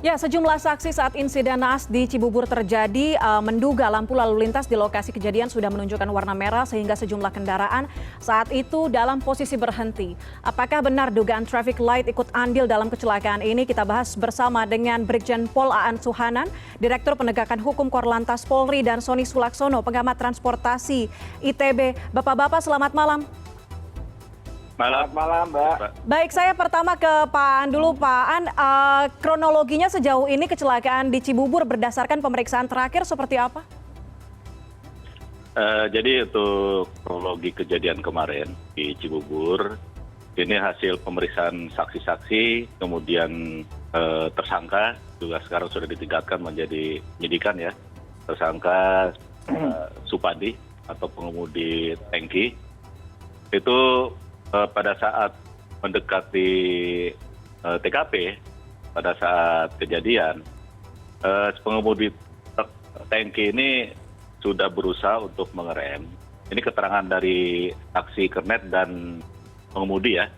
Ya, sejumlah saksi saat insiden naas di Cibubur terjadi menduga lampu lalu lintas di lokasi kejadian sudah menunjukkan warna merah sehingga sejumlah kendaraan saat itu dalam posisi berhenti. Apakah benar dugaan traffic light ikut andil dalam kecelakaan ini? Kita bahas bersama dengan Brigjen Pol Aan Suhanan, Direktur Penegakan Hukum Korlantas Polri, dan Sony Sulaksono, pengamat transportasi ITB. Bapak-bapak, selamat malam. Selamat malam, Mbak. Baik, saya pertama ke Pak Aan dulu. Pak Aan, kronologinya sejauh ini kecelakaan di Cibubur berdasarkan pemeriksaan terakhir seperti apa? Jadi untuk kronologi kejadian kemarin di Cibubur, ini hasil pemeriksaan saksi-saksi, kemudian tersangka juga sekarang sudah ditingkatkan menjadi penyidikan ya. Tersangka Supadi atau pengemudi tangki itu pada saat mendekati TKP, pada saat kejadian, pengemudi truk tangki ini sudah berusaha untuk mengerem. Ini keterangan dari saksi kernet dan pengemudi ya.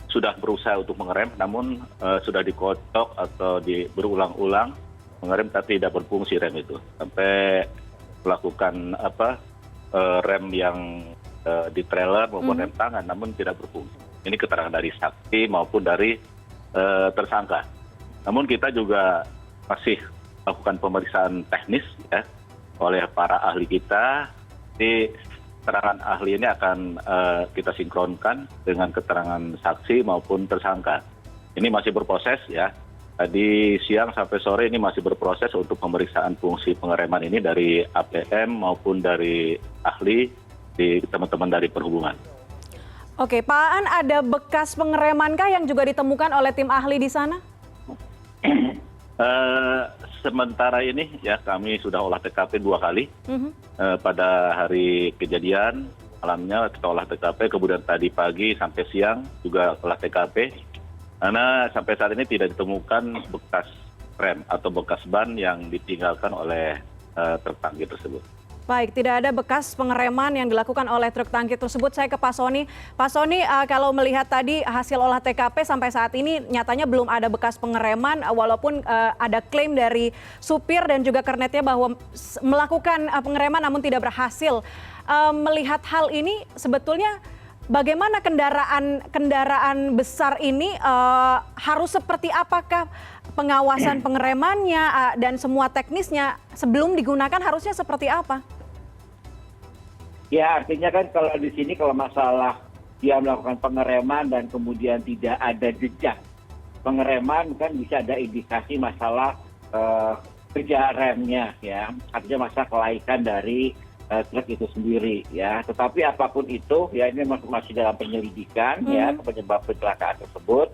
Sudah berusaha untuk mengerem, namun sudah dikocok atau berulang-ulang mengerem tapi tidak berfungsi rem itu. Sampai melakukan rem yang di trailer maupun rem tangan, namun tidak berfungsi. Ini keterangan dari saksi maupun dari tersangka. Namun kita juga masih melakukan pemeriksaan teknis ya oleh para ahli kita. Di keterangan ahli ini akan kita sinkronkan dengan keterangan saksi maupun tersangka. Ini masih berproses ya. Tadi siang sampai sore ini masih berproses untuk pemeriksaan fungsi pengereman ini dari APM maupun dari ahli di teman-teman dari perhubungan. Oke, Pak Aan, ada bekas pengereman kah yang juga ditemukan oleh tim ahli di sana? Sementara ini ya kami sudah olah TKP 2 kali. Pada hari kejadian malamnya kita olah TKP, kemudian tadi pagi sampai siang juga olah TKP. Karena sampai saat ini tidak ditemukan bekas rem atau bekas ban yang ditinggalkan oleh truk tangki tersebut. Baik, tidak ada bekas pengereman yang dilakukan oleh truk tangki tersebut. Saya ke Pak Sony. Pak Sony, kalau melihat tadi hasil olah TKP sampai saat ini nyatanya belum ada bekas pengereman, walaupun ada klaim dari supir dan juga kernetnya bahwa melakukan pengereman namun tidak berhasil. Melihat hal ini sebetulnya bagaimana kendaraan besar ini harus seperti apakah pengawasan pengeremannya dan semua teknisnya sebelum digunakan harusnya seperti apa? Ya, artinya kan kalau di sini kalau masalah dia melakukan pengereman dan kemudian tidak ada jejak pengereman, kan bisa ada indikasi masalah kerja remnya ya, artinya masalah kelaikan dari truk itu sendiri ya. Tetapi apapun itu ya, ini masih dalam penyelidikan ya penyebab kecelakaan tersebut.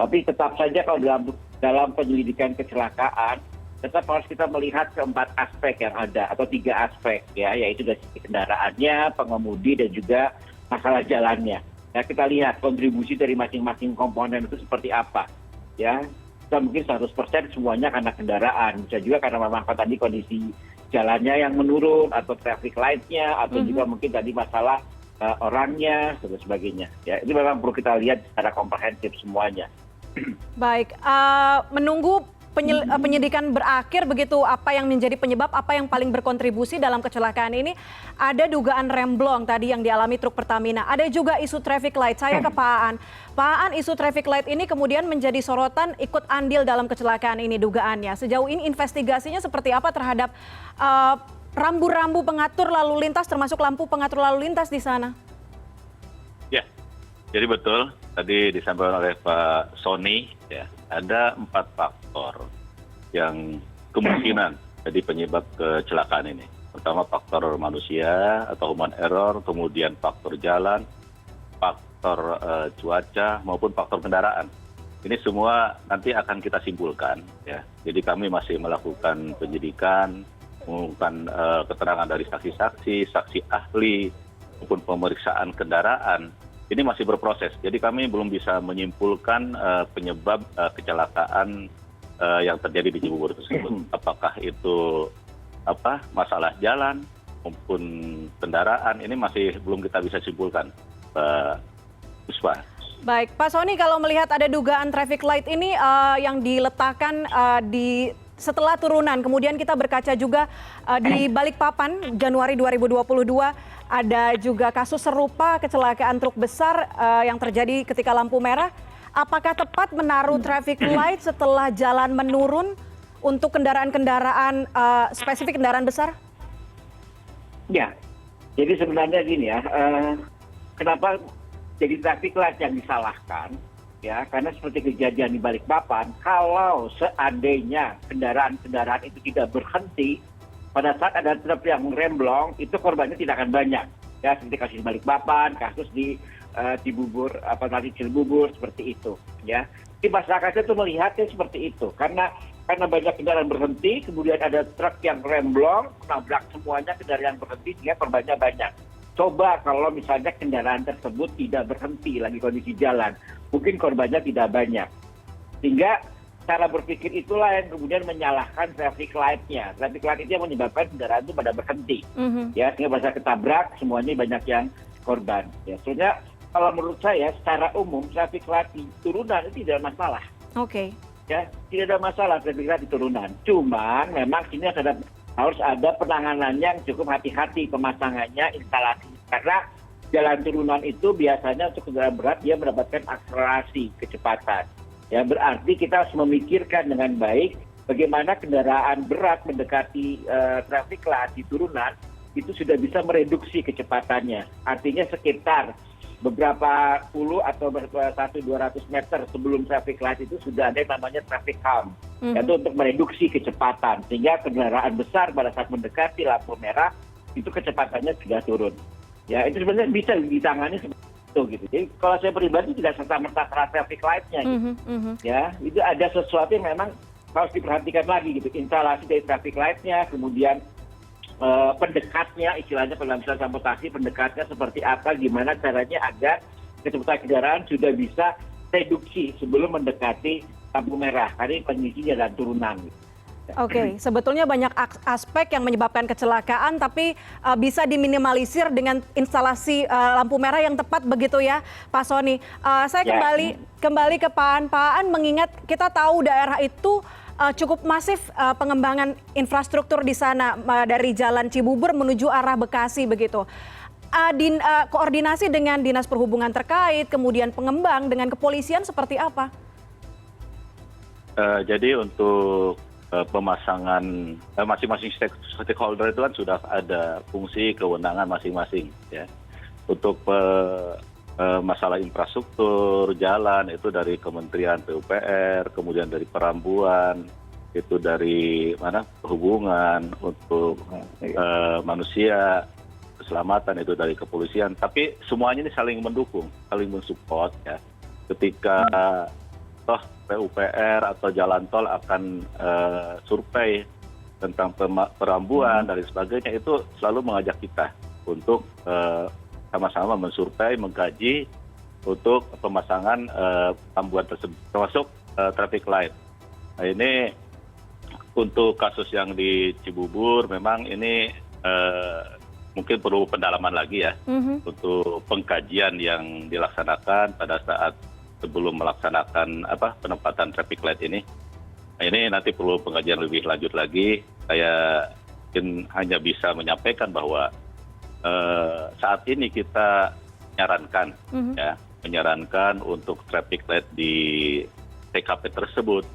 Tapi tetap saja kalau dalam penyelidikan kecelakaan tetap harus kita melihat keempat aspek yang ada atau 3 aspek ya, yaitu dari kendaraannya, pengemudi dan juga masalah jalannya. Ya, kita lihat kontribusi dari masing-masing komponen itu seperti apa ya. Bisa mungkin 100% semuanya karena kendaraan, bisa juga karena memang tadi kondisi jalannya yang menurun atau traffic light-nya atau juga mungkin tadi masalah orangnya dan sebagainya. Ya, itu memang perlu kita lihat secara komprehensif semuanya. Baik, menunggu penyidikan berakhir begitu, apa yang menjadi penyebab, apa yang paling berkontribusi dalam kecelakaan ini. Ada dugaan remblong tadi yang dialami truk Pertamina, ada juga isu traffic light. Saya ke Pak Aan. Pak Aan, isu traffic light ini kemudian menjadi sorotan ikut andil dalam kecelakaan ini dugaannya. Sejauh ini investigasinya seperti apa terhadap rambu-rambu pengatur lalu lintas termasuk lampu pengatur lalu lintas di sana? Ya, jadi betul tadi disampaikan oleh Pak Sony ya, ada 4 faktor yang kemungkinan jadi penyebab kecelakaan ini. Pertama faktor manusia atau human error, kemudian faktor jalan, faktor cuaca maupun faktor kendaraan. Ini semua nanti akan kita simpulkan ya. Jadi kami masih melakukan penyidikan, mengumpulkan keterangan dari saksi-saksi, saksi ahli maupun pemeriksaan kendaraan. Ini masih berproses, jadi kami belum bisa menyimpulkan penyebab kecelakaan yang terjadi di Cibubur tersebut. Apakah itu masalah jalan maupun kendaraan, ini masih belum kita bisa simpulkan, Puspa. Baik, Pak Sony, kalau melihat ada dugaan traffic light ini yang diletakkan setelah turunan, kemudian kita berkaca juga di Balikpapan Januari 2022 ada juga kasus serupa kecelakaan truk besar yang terjadi ketika lampu merah. Apakah tepat menaruh traffic light setelah jalan menurun untuk kendaraan-kendaraan spesifik kendaraan besar? Ya, jadi sebenarnya gini ya, kenapa jadi traffic light yang disalahkan? Ya, karena seperti kejadian di Balikpapan, kalau seandainya kendaraan-kendaraan itu tidak berhenti, pada saat ada truk yang remblong, itu korbannya tidak akan banyak. Ya, seperti kasus di Balikpapan, kasus di Cibubur, Cibubur seperti itu. Ya, di masyarakat itu melihatnya seperti itu, karena banyak kendaraan berhenti, kemudian ada truk yang remblong, menabrak semuanya kendaraan berhenti, sehingga korbannya banyak. Coba kalau misalnya kendaraan tersebut tidak berhenti lagi kondisi jalan, mungkin korbannya tidak banyak. Sehingga cara berpikir itulah yang kemudian menyalahkan traffic light-nya. Traffic light itu yang menyebabkan kendaraan itu pada berhenti. Ya, sehingga pada ketabrak, semuanya banyak yang korban. Ya, sebenarnya kalau menurut saya secara umum traffic light di turunan itu tidak masalah. Oke. Ya, tidak ada masalah traffic light di turunan. Cuman memang ini harus ada penanganan yang cukup hati-hati pemasangannya, instalasi. Karena jalan turunan itu biasanya untuk kendaraan berat dia mendapatkan akselerasi kecepatan. Ya, berarti kita harus memikirkan dengan baik bagaimana kendaraan berat mendekati traffic light di turunan itu sudah bisa mereduksi kecepatannya. Artinya sekitar beberapa puluh atau 100-200 meter sebelum traffic light itu sudah ada yang namanya traffic hump, yaitu untuk mereduksi kecepatan sehingga kendaraan besar pada saat mendekati lampu merah itu kecepatannya sudah turun. Ya, itu sebenarnya bisa ditangani seperti itu gitu. Jadi kalau saya pribadi tidak serta-merta traffic light-nya gitu. Ya, itu ada sesuatu yang memang harus diperhatikan lagi gitu. Instalasi dari traffic light-nya, kemudian pendekatnya, istilahnya dalam transportasi, pendekatnya seperti apa, gimana caranya agar kecepatan kendaraan sudah bisa reduksi sebelum mendekati lampu merah. Karena ini kondisi jalan turunan. Oke, sebetulnya banyak aspek yang menyebabkan kecelakaan, tapi bisa diminimalisir dengan instalasi lampu merah yang tepat begitu ya, Pak Sony. Saya kembali ke Pak Aan. Pak Aan, mengingat kita tahu daerah itu cukup masif pengembangan infrastruktur di sana dari Jalan Cibubur menuju arah Bekasi begitu. Koordinasi dengan Dinas Perhubungan terkait, kemudian pengembang dengan kepolisian seperti apa? Jadi untuk pemasangan masing-masing stakeholder itu kan sudah ada fungsi kewenangan masing-masing ya. Untuk masalah infrastruktur jalan itu dari Kementerian PUPR, kemudian dari Perambuan, itu dari perhubungan, untuk manusia keselamatan itu dari kepolisian. Tapi semuanya ini saling mendukung, saling mensupport ya. Ketika PUPR atau jalan tol akan survei tentang perambuan dan sebagainya, itu selalu mengajak kita untuk sama-sama mensurvei, mengkaji untuk pemasangan perambuan tersebut, termasuk traffic light. Nah, ini untuk kasus yang di Cibubur memang ini mungkin perlu pendalaman lagi ya untuk pengkajian yang dilaksanakan pada saat sebelum melaksanakan penempatan traffic light ini. Nah, ini nanti perlu pengkajian lebih lanjut lagi. Saya mungkin hanya bisa menyampaikan bahwa saat ini kita menyarankan untuk traffic light di TKP tersebut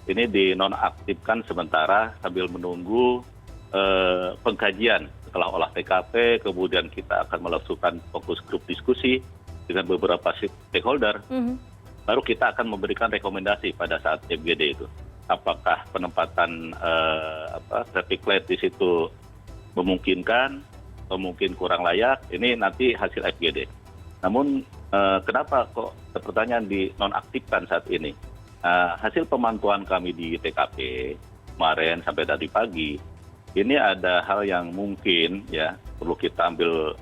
ini dinonaktifkan sementara sambil menunggu pengkajian setelah olah TKP, kemudian kita akan melakukan fokus grup diskusi dengan beberapa stakeholder. Baru kita akan memberikan rekomendasi pada saat FGD itu. Apakah penempatan traffic light di situ memungkinkan atau mungkin kurang layak, ini nanti hasil FGD. Namun kenapa kok pertanyaan dinonaktifkan saat ini? Hasil pemantauan kami di TKP kemarin sampai tadi pagi, ini ada hal yang mungkin ya perlu kita ambil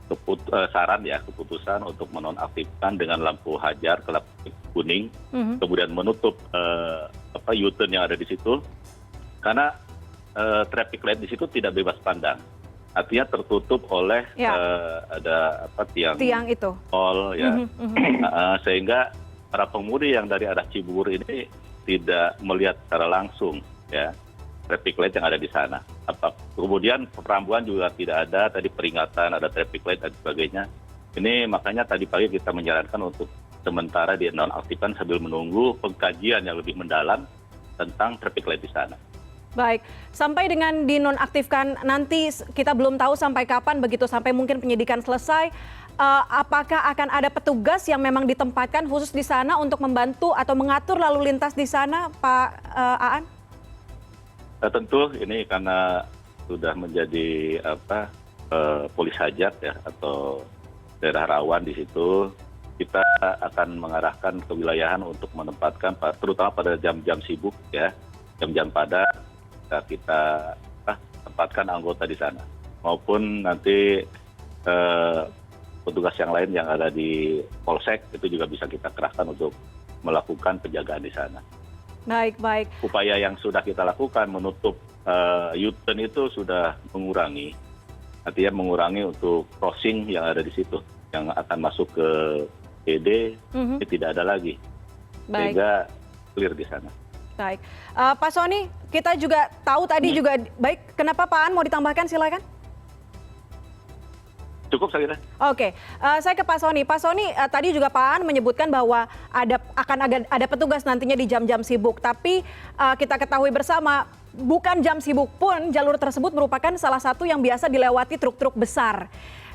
keputusan untuk menonaktifkan dengan lampu hajar ke lampu kuning, kemudian menutup U-turn yang ada di situ, karena traffic light di situ tidak bebas pandang. artinya tertutup oleh ada tiang itu. tol ya. Sehingga para pengemudi yang dari arah Cibubur ini tidak melihat secara langsung ya traffic light yang ada di sana. Kemudian perambuan juga tidak ada, tadi peringatan, ada traffic light dan sebagainya. Ini makanya tadi pagi kita menyarankan untuk sementara dinonaktifkan sambil menunggu pengkajian yang lebih mendalam tentang traffic light di sana. Baik, sampai dengan dinonaktifkan nanti kita belum tahu sampai kapan begitu, sampai mungkin penyidikan selesai. Apakah akan ada petugas yang memang ditempatkan khusus di sana untuk membantu atau mengatur lalu lintas di sana, Pak Aan? Tentu ini karena sudah menjadi polis hajat ya atau daerah rawan di situ, kita akan mengarahkan kewilayahan untuk menempatkan terutama pada jam-jam sibuk ya, jam-jam padat kita tempatkan anggota di sana maupun nanti petugas yang lain yang ada di Polsek itu juga bisa kita kerahkan untuk melakukan penjagaan di sana. Baik, baik. Upaya yang sudah kita lakukan menutup U-turn itu sudah mengurangi, artinya mengurangi untuk crossing yang ada di situ, yang akan masuk ke PD, ini tidak ada lagi, sehingga clear di sana. Baik, Pak Sony, kita juga tahu tadi juga, baik, kenapa Pak Aan mau ditambahkan, silakan. Cukup saya kira. Oke, saya ke Pak Sony. Pak Sony, tadi juga Pak Aan menyebutkan bahwa akan ada petugas nantinya di jam-jam sibuk. Tapi kita ketahui bersama, bukan jam sibuk pun jalur tersebut merupakan salah satu yang biasa dilewati truk-truk besar.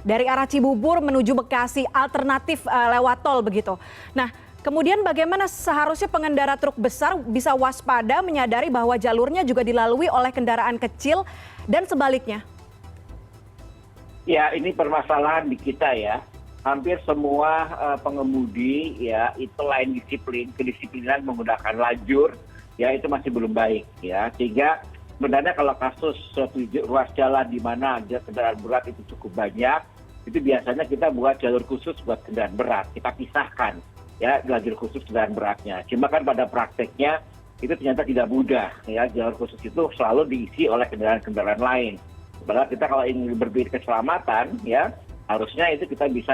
Dari arah Cibubur menuju Bekasi, alternatif lewat tol begitu. Nah, kemudian bagaimana seharusnya pengendara truk besar bisa waspada menyadari bahwa jalurnya juga dilalui oleh kendaraan kecil dan sebaliknya? Ya, ini permasalahan di kita ya. Hampir semua pengemudi ya itu lain disiplin, kedisiplinan menggunakan lajur ya itu masih belum baik ya. Sehingga sebenarnya kalau kasus suatu ruas jalan di mana kendaraan berat itu cukup banyak, itu biasanya kita buat jalur khusus buat kendaraan berat. Kita pisahkan ya lajur khusus kendaraan beratnya. Cuma kan pada prakteknya itu ternyata tidak mudah ya. Jalur khusus itu selalu diisi oleh kendaraan-kendaraan lain. Padahal kita kalau ingin berpikir keselamatan ya harusnya itu kita bisa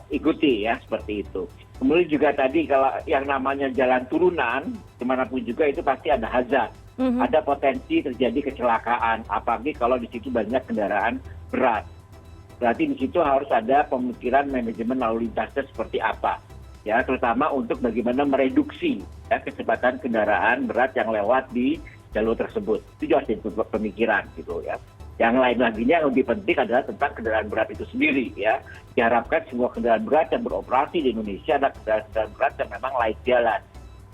ikuti ya seperti itu. Kemudian juga tadi kalau yang namanya jalan turunan dimanapun juga itu pasti ada hazard, ada potensi terjadi kecelakaan, apalagi kalau di situ banyak kendaraan berat. Berarti di situ harus ada pemikiran manajemen lalu lintasnya seperti apa ya, terutama untuk bagaimana mereduksi ya kecepatan kendaraan berat yang lewat di jalur tersebut. Itu juga harus jadi pemikiran gitu ya. Yang lain lagi yang lebih penting adalah tentang kendaraan berat itu sendiri ya. Diharapkan semua kendaraan berat yang beroperasi di Indonesia adalah kendaraan berat yang memang layak jalan.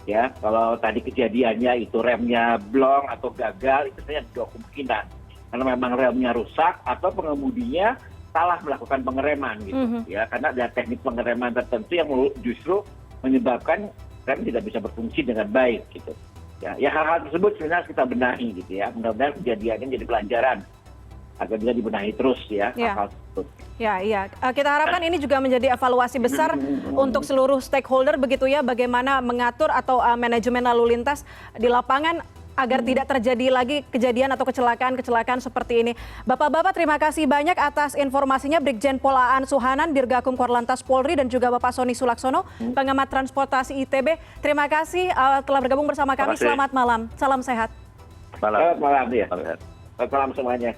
Ya, kalau tadi kejadiannya itu remnya blong atau gagal, itu saja dua kemungkinan. Karena memang remnya rusak atau pengemudinya salah melakukan pengereman gitu ya. Karena ada teknik pengereman tertentu yang justru menyebabkan rem tidak bisa berfungsi dengan baik gitu. Ya hal-hal tersebut sebenarnya harus kita benahi gitu ya. Mudah-mudahan kejadiannya jadi pelajaran agar bisa dibenahi terus ya. Hal tersebut. Ya. Kita harapkan ini juga menjadi evaluasi besar untuk seluruh stakeholder begitu ya, bagaimana mengatur atau manajemen lalu lintas di lapangan agar tidak terjadi lagi kejadian atau kecelakaan seperti ini. Bapak-bapak, terima kasih banyak atas informasinya. Brigjen Pol Aan Suhanan, Dirgakum Korlantas Polri, dan juga Bapak Sony Sulaksono, pengamat transportasi ITB. Terima kasih telah bergabung bersama kami. Selamat malam. Salam sehat. Selamat malam ya. Selamat malam semuanya.